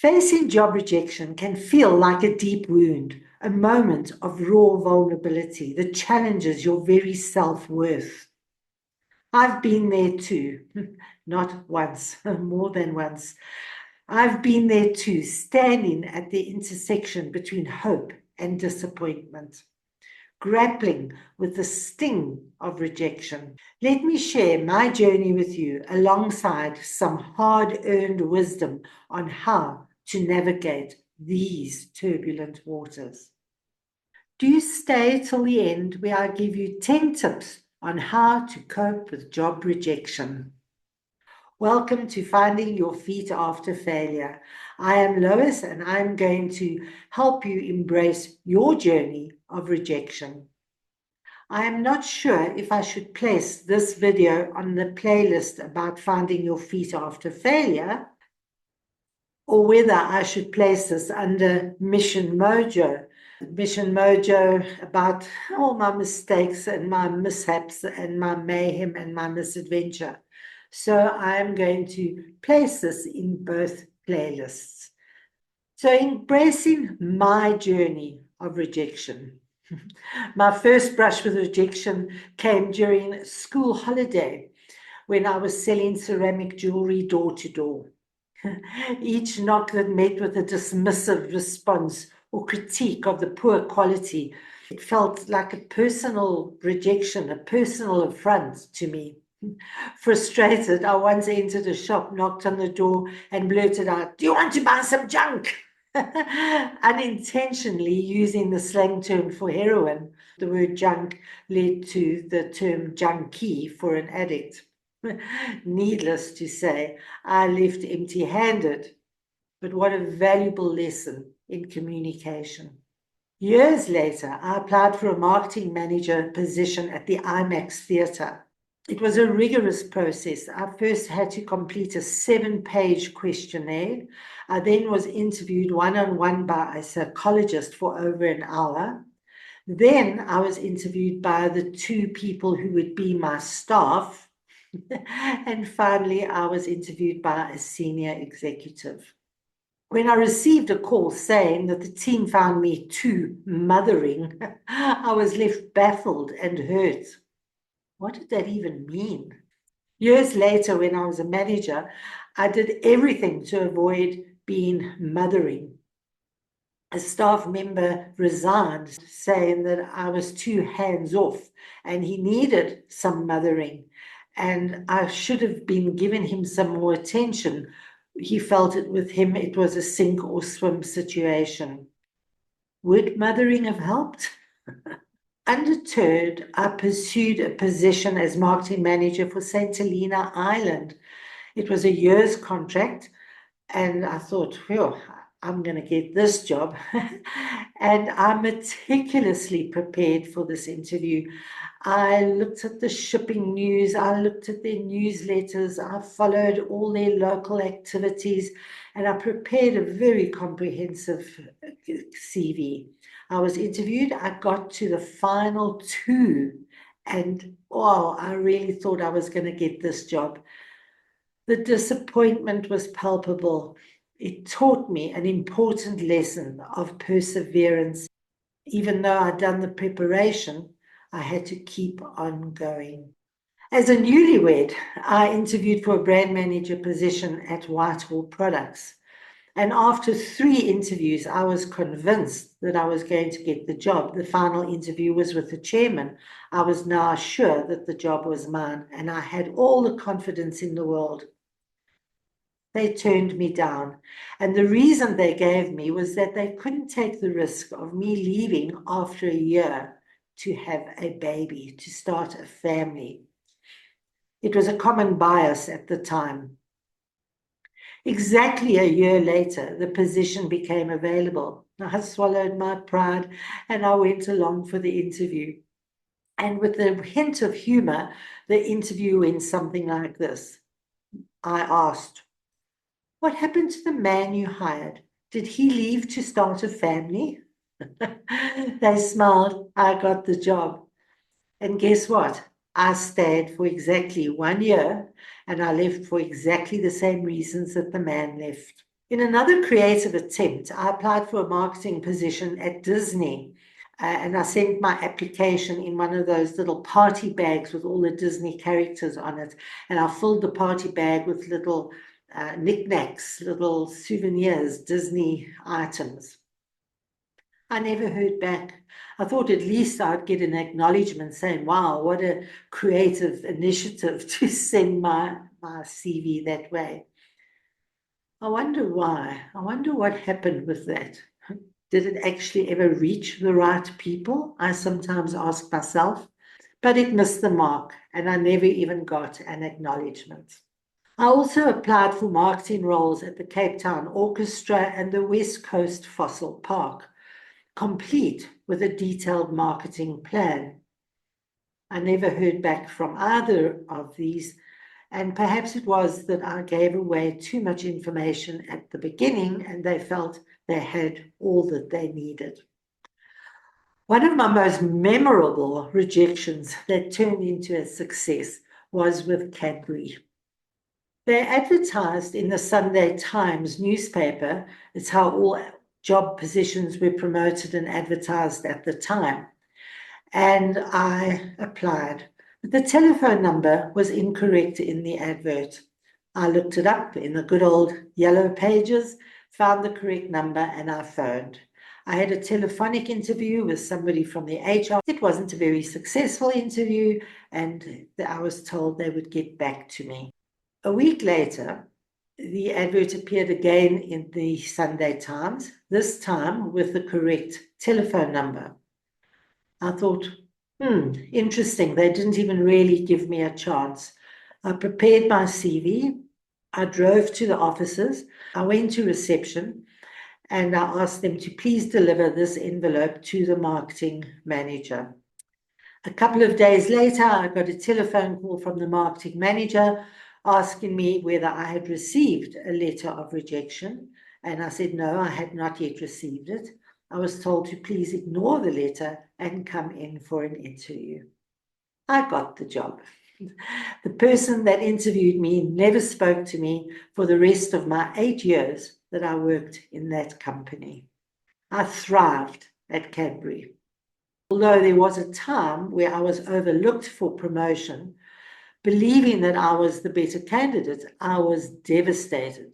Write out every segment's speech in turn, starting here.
Facing job rejection can feel like a deep wound, a moment of raw vulnerability that challenges your very self-worth. I've been there too, not once, more than once. I've been there too, standing at the intersection between hope and disappointment, grappling with the sting of rejection. Let me share my journey with you alongside some hard-earned wisdom on how to navigate these turbulent waters. Do stay till the end, where I give you 10 tips on how to cope with job rejection. Welcome to Finding Your Feet After Failure. I am Lois, and I'm going to help you embrace your journey of rejection. I am not sure if I should place this video on the playlist about finding your feet after failure, or whether I should place this under Mission Mojo. Mission Mojo about all my mistakes and my mishaps and my mayhem and my misadventure. So I am going to place this in both playlists. So embracing my journey of rejection. My first brush with rejection came during school holiday when I was selling ceramic jewellery door to door. Each knock that met with a dismissive response or critique of the poor quality, it felt like a personal rejection, a personal affront to me. Frustrated, I once entered a shop, knocked on the door, and blurted out, "Do you want to buy some junk?" Unintentionally using the slang term for heroin. The word junk led to the term junkie for an addict. Needless to say, I left empty-handed, but what a valuable lesson in communication. Years later, I applied for a marketing manager position at the IMAX Theatre. It was a rigorous process. I first had to complete a 7-page questionnaire. I then was interviewed one-on-one by a psychologist for over an hour. Then I was interviewed by the 2 people who would be my staff. And finally, I was interviewed by a senior executive. When I received a call saying that the team found me too mothering, I was left baffled and hurt. What did that even mean? Years later, when I was a manager, I did everything to avoid being mothering. A staff member resigned, saying that I was too hands-off and he needed some mothering, and I should have been giving him some more attention. He felt it with him, it was a sink or swim situation. Would mothering have helped? Undeterred, I pursued a position as marketing manager for St. Helena Island. It was a year's contract, and I thought, well, I'm going to get this job. And I meticulously prepared for this interview. I looked at the shipping news, I looked at their newsletters, I followed all their local activities, and I prepared a very comprehensive CV. I was interviewed, I got to the final 2, and wow, I really thought I was going to get this job. The disappointment was palpable. It taught me an important lesson of perseverance. Even though I'd done the preparation, I had to keep on going. As a newlywed, I interviewed for a brand manager position at Whitehall Products. And after 3 interviews, I was convinced that I was going to get the job. The final interview was with the chairman. I was now sure that the job was mine, and I had all the confidence in the world. They turned me down, and the reason they gave me was that they couldn't take the risk of me leaving after a year to have a baby, to start a family. It was a common bias at the time. Exactly a year later, the position became available. I swallowed my pride and I went along for the interview. And with a hint of humor, the interview went something like this. I asked, "What happened to the man you hired? Did he leave to start a family?" They smiled. I got the job. And guess what? I stayed for exactly 1 year, and I left for exactly the same reasons that the man left. In another creative attempt, I applied for a marketing position at Disney, and I sent my application in one of those little party bags with all the Disney characters on it. And I filled the party bag with little knickknacks, little souvenirs, Disney items. I never heard back. I thought at least I'd get an acknowledgement saying, wow, what a creative initiative to send my CV that way. I wonder why. I wonder what happened with that. Did it actually ever reach the right people? I sometimes ask myself, but it missed the mark and I never even got an acknowledgement. I also applied for marketing roles at the Cape Town Orchestra and the West Coast Fossil Park, complete with a detailed marketing plan. I never heard back from either of these, and perhaps it was that I gave away too much information at the beginning and they felt they had all that they needed. One of my most memorable rejections that turned into a success was with Cadbury. They advertised in the Sunday Times newspaper. It's how all job positions were promoted and advertised at the time. And I applied. But the telephone number was incorrect in the advert. I looked it up in the good old yellow pages, found the correct number, and I phoned. I had a telephonic interview with somebody from the HR. It wasn't a very successful interview, and I was told they would get back to me. A week later, the advert appeared again in the Sunday Times, this time with the correct telephone number. I thought, interesting. They didn't even really give me a chance. I prepared my CV. I drove to the offices. I went to reception and I asked them to please deliver this envelope to the marketing manager. A couple of days later, I got a telephone call from the marketing manager asking me whether I had received a letter of rejection. And I said, no, I had not yet received it. I was told to please ignore the letter and come in for an interview. I got the job. The person that interviewed me never spoke to me for the rest of my 8 years that I worked in that company. I thrived at Cadbury. Although there was a time where I was overlooked for promotion, believing that I was the better candidate, I was devastated.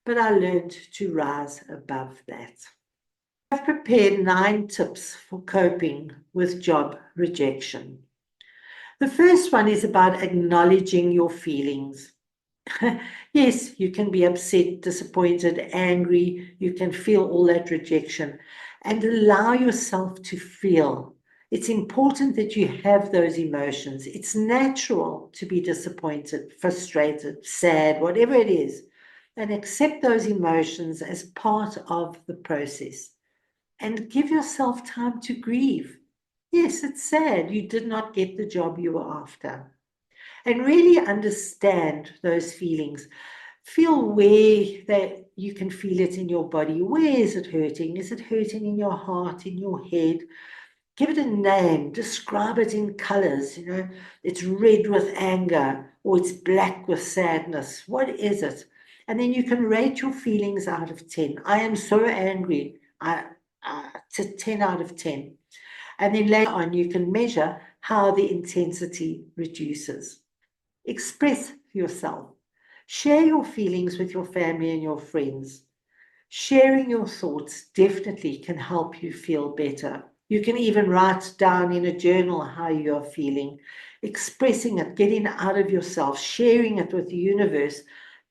But I learned to rise above that. I've prepared 9 tips for coping with job rejection. The first one is about acknowledging your feelings. Yes, you can be upset, disappointed, angry. You can feel all that rejection and allow yourself to feel. It's important that you have those emotions. It's natural to be disappointed, frustrated, sad, whatever it is, and accept those emotions as part of the process. And give yourself time to grieve. Yes, it's sad you did not get the job you were after. And really understand those feelings. Feel where that you can feel it in your body. Where is it hurting? Is it hurting in your heart, in your head? Give it a name. Describe it in colors. It's red with anger or it's black with sadness. What is it? And then you can rate your feelings out of 10. I am so angry. To 10 out of 10. And then later on, you can measure how the intensity reduces. Express yourself. Share your feelings with your family and your friends. Sharing your thoughts definitely can help you feel better. You can even write down in a journal how you are feeling. Expressing it, getting out of yourself, sharing it with the universe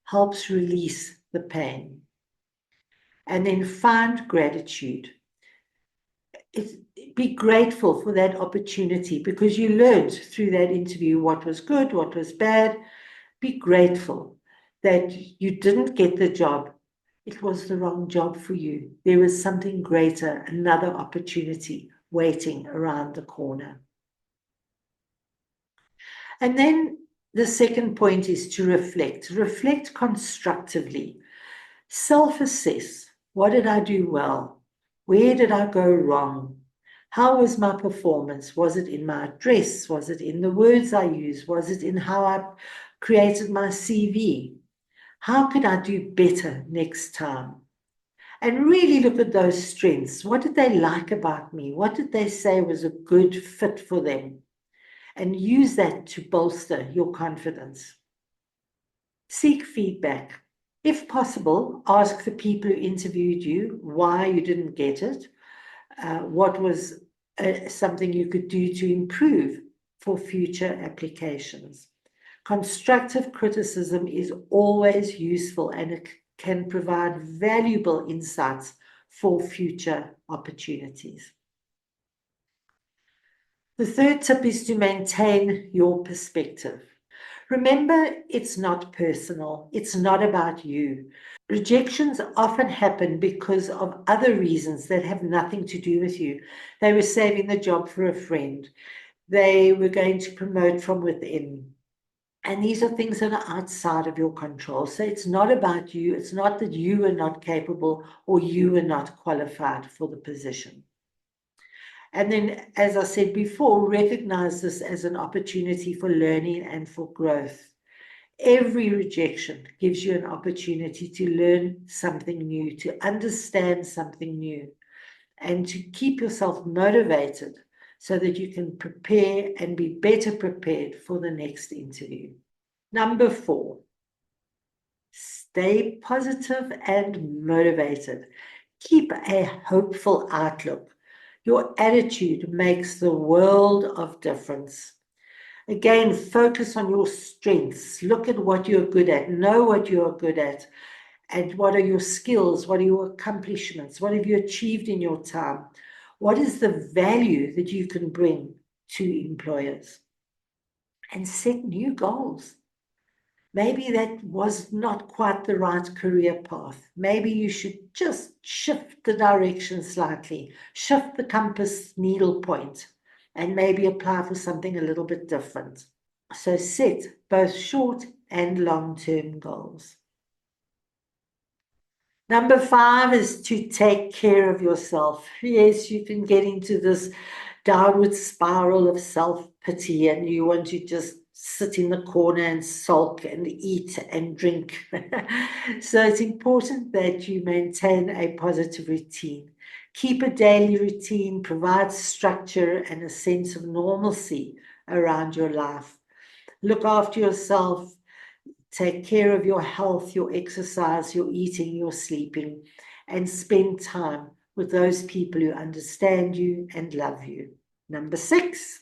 helps release the pain. And then find gratitude. Be grateful for that opportunity because you learned through that interview what was good, what was bad. Be grateful that you didn't get the job. It was the wrong job for you. There was something greater, another opportunity waiting around the corner. And then the second point is to reflect. Reflect constructively. Self-assess. What did I do well? Where did I go wrong? How was my performance? Was it in my dress? Was it in the words I used? Was it in how I created my CV? How could I do better next time? And really look at those strengths. What did they like about me? What did they say was a good fit for them? And use that to bolster your confidence. Seek feedback. If possible, ask the people who interviewed you why you didn't get it, what was something you could do to improve for future applications. Constructive criticism is always useful and it can provide valuable insights for future opportunities. The third tip is to maintain your perspective. Remember, it's not personal. It's not about you. Rejections often happen because of other reasons that have nothing to do with you. They were saving the job for a friend. They were going to promote from within. And these are things that are outside of your control. So it's not about you. It's not that you are not capable or you are not qualified for the position. And then, as I said before, recognize this as an opportunity for learning and for growth. Every rejection gives you an opportunity to learn something new, to understand something new, and to keep yourself motivated so that you can prepare and be better prepared for the next interview. Number 4, stay positive and motivated. Keep a hopeful outlook. Your attitude makes the world of difference. Again, focus on your strengths. Look at what you're good at. Know what you're good at. And what are your skills? What are your accomplishments? What have you achieved in your time? What is the value that you can bring to employers? And set new goals. Maybe that was not quite the right career path. Maybe you should just shift the direction slightly, shift the compass needle point, and maybe apply for something a little bit different. So set both short and long-term goals. Number 5 is to take care of yourself. Yes, you can get into this downward spiral of self-pity and you want to just sit in the corner and sulk and eat and drink. So it's important that you maintain a positive routine. Keep a daily routine, provide structure and a sense of normalcy around your life. Look after yourself. Take care of your health, your exercise, your eating, your sleeping, and spend time with those people who understand you and love you. Number 6,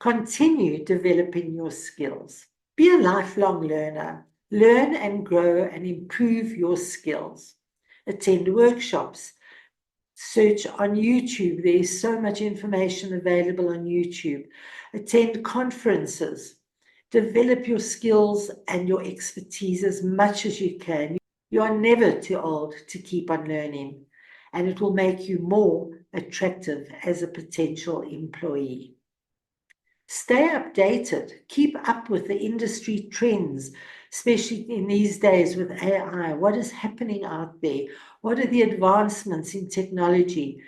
continue developing your skills. Be a lifelong learner. Learn and grow and improve your skills. Attend workshops. Search on YouTube. There is so much information available on YouTube. Attend conferences. Develop your skills and your expertise as much as you can. You are never too old to keep on learning, and it will make you more attractive as a potential employee. Stay updated. Keep up with the industry trends, especially in these days with AI. What is happening out there? What are the advancements in technology?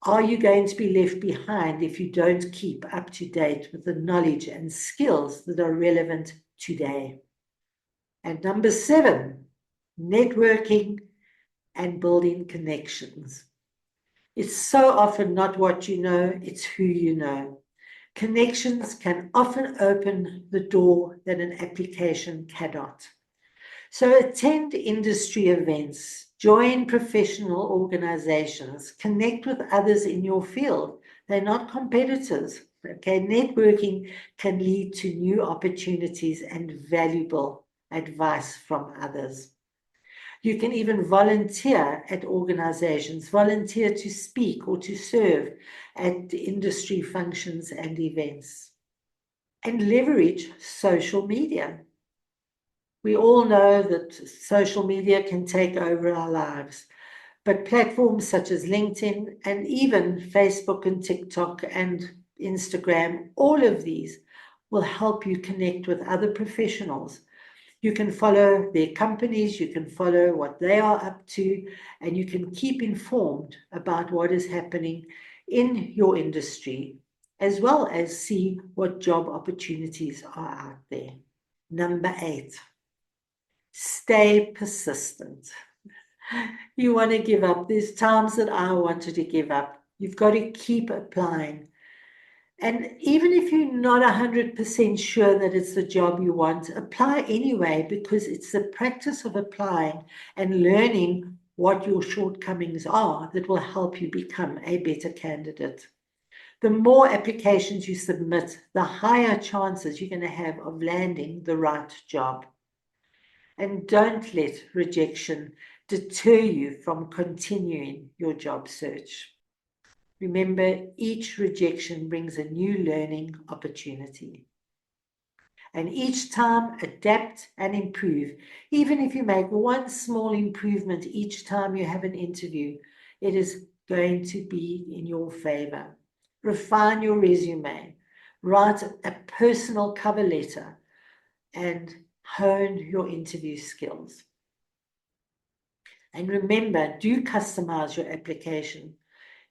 Are you going to be left behind if you don't keep up to date with the knowledge and skills that are relevant today? And number 7, networking and building connections. It's so often not what you know, it's who you know. Connections can often open the door that an application cannot. So attend industry events, join professional organizations, connect with others in your field. They're not competitors. Okay, networking can lead to new opportunities and valuable advice from others. You can even volunteer at organizations, volunteer to speak or to serve at industry functions and events. And leverage social media. We all know that social media can take over our lives, but platforms such as LinkedIn and even Facebook and TikTok and Instagram, all of these will help you connect with other professionals. You can follow their companies, you can follow what they are up to, and you can keep informed about what is happening in your industry, as well as see what job opportunities are out there. Number 8. Stay persistent. You want to give up. There's times that I wanted to give up. You've got to keep applying. And even if you're not 100% sure that it's the job you want, apply anyway, because it's the practice of applying and learning what your shortcomings are that will help you become a better candidate. The more applications you submit, the higher chances you're going to have of landing the right job. And don't let rejection deter you from continuing your job search. Remember, each rejection brings a new learning opportunity. And each time, adapt and improve. Even if you make one small improvement each time you have an interview, it is going to be in your favor. Refine your resume, write a personal cover letter, and hone your interview skills. And remember, do customize your application.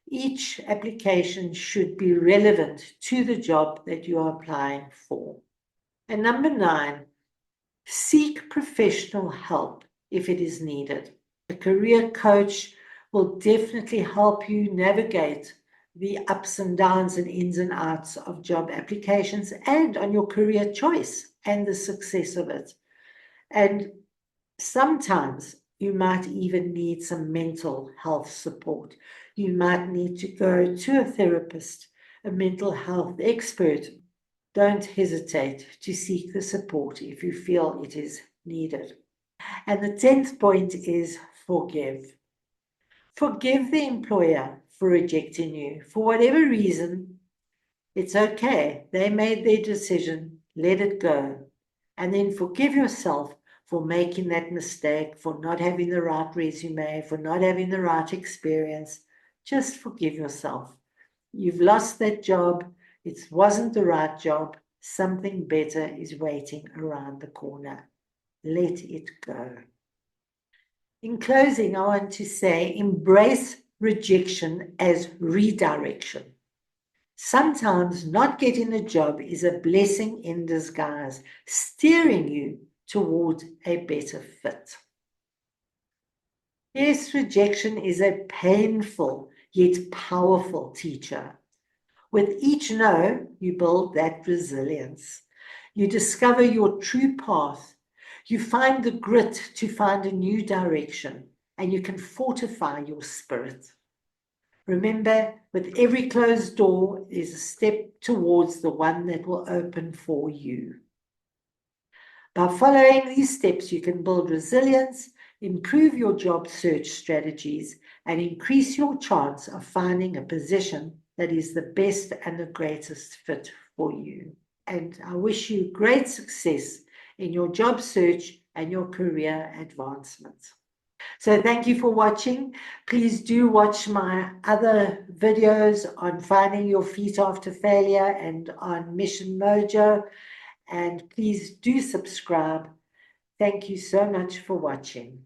Each application should be relevant to the job that you are applying for. And number 9, seek professional help if it is needed. A career coach will definitely help you navigate the ups and downs and ins and outs of job applications and on your career choice and the success of it. And sometimes you might even need some mental health support. You might need to go to a therapist, a mental health expert. Don't hesitate to seek the support if you feel it is needed. And the 10th point is forgive. Forgive the employer for rejecting you. For whatever reason, it's okay. They made their decision. Let it go. And then forgive yourself for making that mistake, for not having the right resume, for not having the right experience. Just forgive yourself. You've lost that job. It wasn't the right job. Something better is waiting around the corner. Let it go. In closing, I want to say, embrace rejection as redirection. Sometimes not getting the job is a blessing in disguise, steering you towards a better fit. Yes, rejection is a painful yet powerful teacher. With each no, you build that resilience. You discover your true path. You find the grit to find a new direction, and you can fortify your spirit. Remember, with every closed door is a step towards the one that will open for you. By following these steps, you can build resilience, improve your job search strategies, and increase your chance of finding a position that is the best and the greatest fit for you. And I wish you great success in your job search and your career advancement. So thank you for watching. Please do watch my other videos on finding your feet after failure and on Mission Mojo. And please do subscribe. Thank you so much for watching.